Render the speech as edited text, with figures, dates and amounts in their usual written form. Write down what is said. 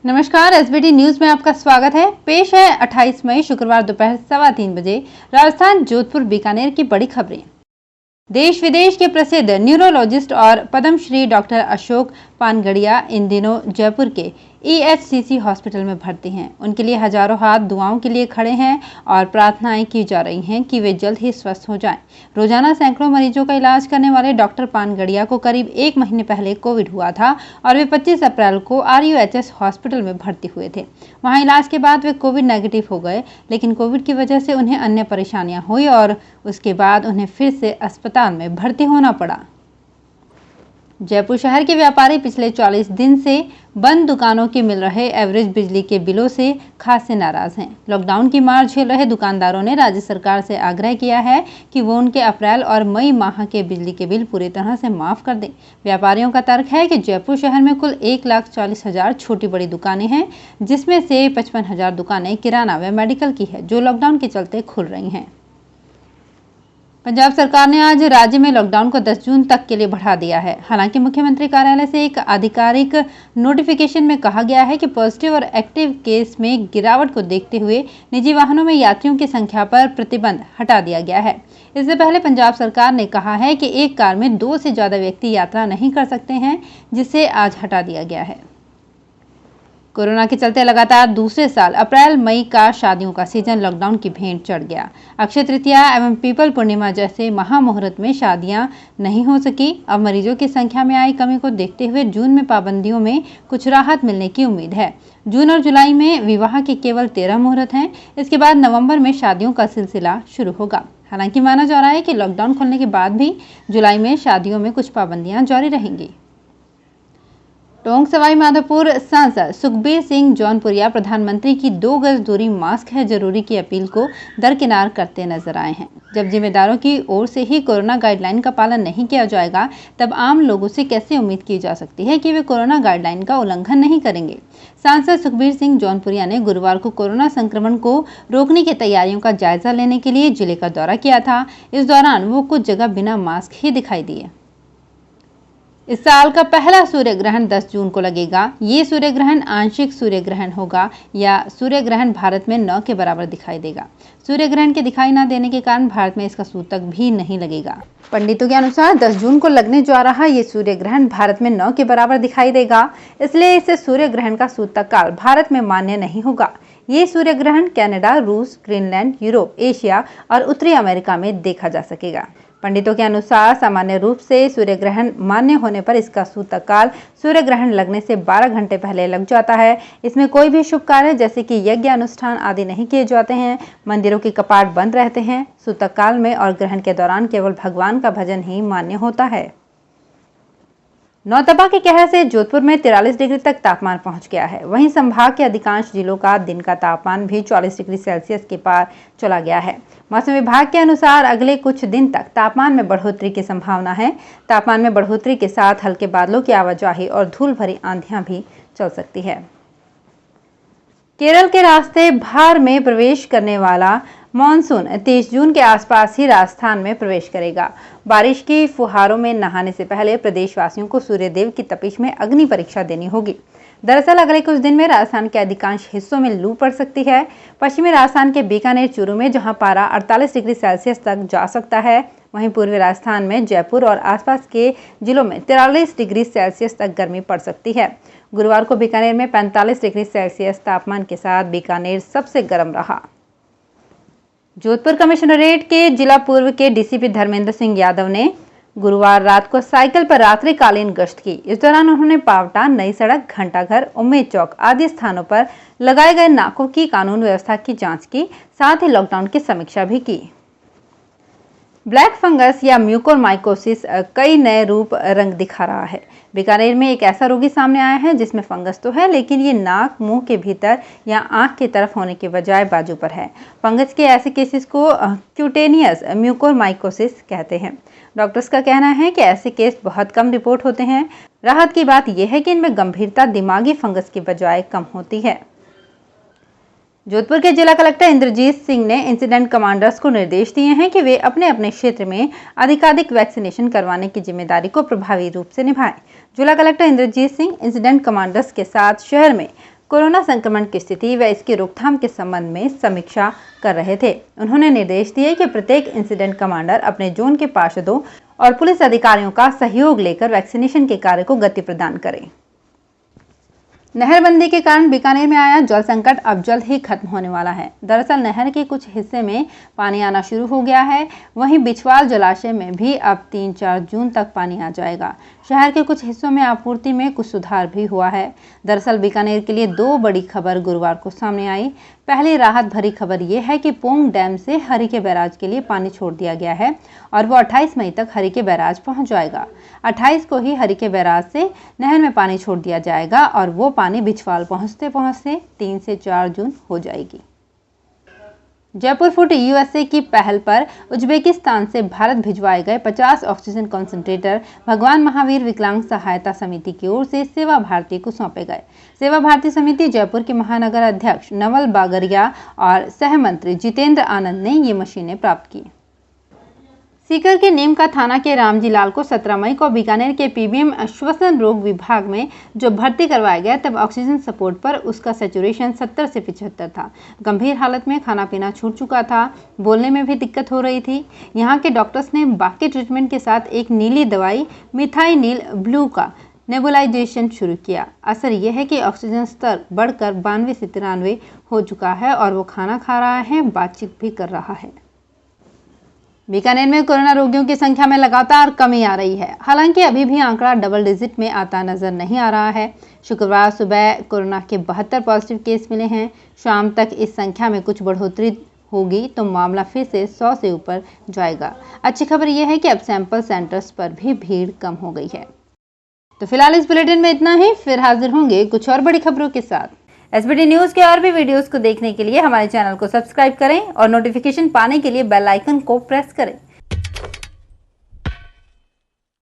नमस्कार, SBT news में आपका स्वागत है। पेश है 28 मई शुक्रवार दोपहर 3:15 बजे राजस्थान जोधपुर बीकानेर की बड़ी खबरें। देश विदेश के प्रसिद्ध न्यूरोलॉजिस्ट और पद्मश्री डॉक्टर अशोक पानगड़िया इन दिनों जयपुर के EHCC हॉस्पिटल में भर्ती हैं। उनके लिए हजारों हाथ दुआओं के लिए खड़े हैं और प्रार्थनाएं की जा रही हैं कि वे जल्द ही स्वस्थ हो जाएं। रोजाना सैकड़ों मरीजों का इलाज करने वाले डॉक्टर पानगड़िया को करीब 1 महीने पहले कोविड हुआ था और वे 25 अप्रैल को RUHS हॉस्पिटल में भर्ती हुए थे। वहां इलाज के बाद वे कोविड नेगेटिव हो गए, लेकिन कोविड की वजह से उन्हें अन्य परेशानियां हुई और उसके बाद उन्हें फिर से अस्पताल में भर्ती होना पड़ा। जयपुर शहर के व्यापारी पिछले 40 दिन से बंद दुकानों के मिल रहे एवरेज बिजली के बिलों से खासे नाराज हैं। लॉकडाउन की मार झेल रहे दुकानदारों ने राज्य सरकार से आग्रह किया है कि वो उनके अप्रैल और मई माह के बिजली के बिल पूरी तरह से माफ कर दें। व्यापारियों का तर्क है कि जयपुर शहर में कुल 1,40,000 छोटी बड़ी दुकानें हैं, जिसमें से 55,000 दुकानें किराना व मेडिकल की है, जो लॉकडाउन के चलते खुल रही हैं। पंजाब सरकार ने आज राज्य में लॉकडाउन को 10 जून तक के लिए बढ़ा दिया है। हालांकि मुख्यमंत्री कार्यालय से एक आधिकारिक नोटिफिकेशन में कहा गया है कि पॉजिटिव और एक्टिव केस में गिरावट को देखते हुए निजी वाहनों में यात्रियों की संख्या पर प्रतिबंध हटा दिया गया है। इससे पहले पंजाब सरकार ने कहा है कि एक कार में 2 से ज्यादा व्यक्ति यात्रा नहीं कर सकते हैं, जिसे आज हटा दिया गया है। कोरोना के चलते लगातार दूसरे साल अप्रैल मई का शादियों का सीजन लॉकडाउन की भेंट चढ़ गया। अक्षय तृतीया एवं पीपल पूर्णिमा जैसे महामुहूर्त में शादियां नहीं हो सकी। अब मरीजों की संख्या में आई कमी को देखते हुए जून में पाबंदियों में कुछ राहत मिलने की उम्मीद है। जून और जुलाई में विवाह के केवल 13 मुहूर्त हैं। इसके बाद नवंबर में शादियों का सिलसिला शुरू होगा। हालांकि माना जा रहा है कि लॉकडाउन खुलने के बाद भी जुलाई में शादियों में कुछ पाबंदियां जारी रहेंगी। टोंक सवाई माधोपुर सांसद सुखबीर सिंह जौनपुरिया प्रधानमंत्री की 2 गज दूरी मास्क है जरूरी की अपील को दरकिनार करते नजर आए हैं। जब जिम्मेदारों की ओर से ही कोरोना गाइडलाइन का पालन नहीं किया जाएगा, तब आम लोगों से कैसे उम्मीद की जा सकती है कि वे कोरोना गाइडलाइन का उल्लंघन नहीं करेंगे। सांसद सुखबीर सिंह जौनपुरिया ने गुरुवार को कोरोना संक्रमण को रोकने की तैयारियों का जायजा लेने के लिए जिले का दौरा किया था। इस दौरान वो कुछ जगह बिना मास्क ही दिखाई दिए। इस साल का पहला सूर्य ग्रहण 10 जून को लगेगा। ये सूर्य ग्रहण आंशिक सूर्य ग्रहण होगा या सूर्य ग्रहण भारत में 9 के बराबर दिखाई देगा। सूर्य ग्रहण के दिखाई न देने के कारण भारत में इसका सूतक भी नहीं लगेगा। पंडितों के अनुसार 10 जून को लगने जा रहा ये सूर्य ग्रहण भारत में 9 के बराबर दिखाई देगा, इसलिए इसे सूर्य ग्रहण का सूतक काल भारत में मान्य नहीं होगा। ये सूर्य ग्रहण कनाडा, रूस, ग्रीनलैंड, यूरोप, एशिया और उत्तरी अमेरिका में देखा जा सकेगा। पंडितों के अनुसार सामान्य रूप से सूर्य ग्रहण मान्य होने पर इसका सूतक काल सूर्य ग्रहण लगने से 12 घंटे पहले लग जाता है। इसमें कोई भी शुभ कार्य जैसे कि यज्ञ अनुष्ठान आदि नहीं किए जाते हैं। मंदिरों के कपाट बंद रहते हैं। सूतक काल में और ग्रहण के दौरान केवल भगवान का भजन ही मान्य होता है। नौतपा के कहर से जोधपुर में 43 डिग्री तक तापमान पहुंच गया है। वहीं संभाग के अधिकांश जिलों का दिन का तापमान भी 40 डिग्री सेल्सियस के पार चला गया है। मौसम विभाग के अनुसार अगले कुछ दिन तक तापमान में बढ़ोतरी की संभावना है। तापमान में बढ़ोतरी के साथ हल्के बादलों की आवाजाही और धूल भरी आंधियां भी चल सकती है। केरल के रास्ते भार में प्रवेश करने वाला मॉनसून 23 जून के आसपास ही राजस्थान में प्रवेश करेगा। बारिश की फुहारों में नहाने से पहले प्रदेशवासियों को सूर्यदेव की तपिश में अग्नि परीक्षा देनी होगी। दरअसल अगले कुछ दिन में राजस्थान के अधिकांश हिस्सों में लू पड़ सकती है। पश्चिमी राजस्थान के बीकानेर, चूरू में जहां पारा 48 डिग्री सेल्सियस तक जा सकता है, वहीं पूर्वी राजस्थान में जयपुर और आसपास के जिलों में 43 डिग्री सेल्सियस तक गर्मी पड़ सकती है। गुरुवार को बीकानेर में 45 डिग्री सेल्सियस तापमान के साथ बीकानेर सबसे गर्म रहा। जोधपुर कमिश्नरेट के जिला पूर्व के DCP धर्मेंद्र सिंह यादव ने गुरुवार रात को साइकिल पर रात्रिकालीन गश्त की। इस दौरान उन्होंने पावटा, नई सड़क, घंटाघर, उम्मेद चौक आदि स्थानों पर लगाए गए नाकों की कानून व्यवस्था की जांच की, साथ ही लॉकडाउन की समीक्षा भी की। ब्लैक फंगस या म्यूकोरमाइकोसिस कई नए रूप रंग दिखा रहा है। बीकानेर में एक ऐसा रोगी सामने आया है जिसमें फंगस तो है, लेकिन ये नाक, मुंह के भीतर या आंख की तरफ होने के बजाय बाजू पर है। फंगस के ऐसे केसेस को क्यूटेनियस म्यूकोरमाइकोसिस कहते हैं। डॉक्टर्स का कहना है कि ऐसे केस बहुत कम रिपोर्ट होते हैं। राहत की बात यह है कि इनमें गंभीरता दिमागी फंगस की बजाय कम होती है। जोधपुर के जिला कलेक्टर इंद्रजीत सिंह ने इंसिडेंट कमांडर्स को निर्देश दिए हैं कि वे अपने अपने क्षेत्र में अधिकाधिक वैक्सीनेशन करवाने की जिम्मेदारी को प्रभावी रूप से निभाएं। जिला collector Indrajit Singh incident commanders के साथ शहर में कोरोना संक्रमण की स्थिति व इसकी रोकथाम के संबंध में समीक्षा कर रहे थे। उन्होंने निर्देश दिए कि प्रत्येक इंसिडेंट कमांडर अपने जोन के पार्षदों और पुलिस अधिकारियों का सहयोग लेकर वैक्सीनेशन के कार्य को गति प्रदान करें। नहरबंदी के कारण बीकानेर में आया जल संकट अब जल्द ही खत्म होने वाला है। दरअसल नहर के कुछ हिस्से में पानी आना शुरू हो गया है। वहीं बिछवाल जलाशय में भी अब 3-4 जून तक पानी आ जाएगा। शहर के कुछ हिस्सों में आपूर्ति में कुछ सुधार भी हुआ है। दरअसल बीकानेर के लिए 2 बड़ी खबर गुरुवार को सामने आई। पहली राहत भरी खबर ये है कि पोंग डैम से हरिके बैराज के लिए पानी छोड़ दिया गया है और वो 28 मई तक हरिके बैराज पहुंच जाएगा। 28 को ही हरिके बैराज से नहर में पानी छोड़ दिया जाएगा और वो पानी बिछवाल पहुंचते पहुंचते 3 से 4 जून हो जाएगी। जयपुर फूड यूएसए की पहल पर उज्बेकिस्तान से भारत भिजवाए गए 50 ऑक्सीजन कॉन्सेंट्रेटर भगवान महावीर विकलांग सहायता समिति की ओर से सेवा भारती को सौंपे गए। सेवा भारती समिति जयपुर के महानगर अध्यक्ष नवल बागरिया और सह मंत्री जितेंद्र आनंद ने ये मशीनें प्राप्त की। सीकर के नीमका थाना के रामजी लाल को 17 मई को बीकानेर के पीबीएम श्वसन रोग विभाग में जो भर्ती करवाया गया तब ऑक्सीजन सपोर्ट पर उसका सैचुरेशन 70 से 75 था। गंभीर हालत में खाना पीना छूट चुका था, बोलने में भी दिक्कत हो रही थी। यहाँ के डॉक्टर्स ने बाकी ट्रीटमेंट के साथ एक नीली दवाई मिथाइनिल ब्लू का नेबुलाइजेशन शुरू किया। असर यह है कि ऑक्सीजन स्तर बढ़कर 92 से 93 हो चुका है और वो खाना खा रहा है, बातचीत भी कर रहा है। बीकानेर में कोरोना रोगियों की संख्या में लगातार कमी आ रही है। हालांकि अभी भी आंकड़ा डबल डिजिट में आता नजर नहीं आ रहा है। शुक्रवार सुबह कोरोना के 72 पॉजिटिव केस मिले हैं। शाम तक इस संख्या में कुछ बढ़ोतरी होगी तो मामला फिर से 100 से ऊपर जाएगा। अच्छी खबर यह है कि अब सैंपल सेंटर्स पर भी भीड़ कम हो गई है। तो फिलहाल इस बुलेटिन में इतना ही। फिर हाजिर होंगे कुछ और बड़ी खबरों के साथ। एसबीटी न्यूज के और भी वीडियोस को देखने के लिए हमारे चैनल को सब्सक्राइब करें और नोटिफिकेशन पाने के लिए बेल आइकन को प्रेस करें।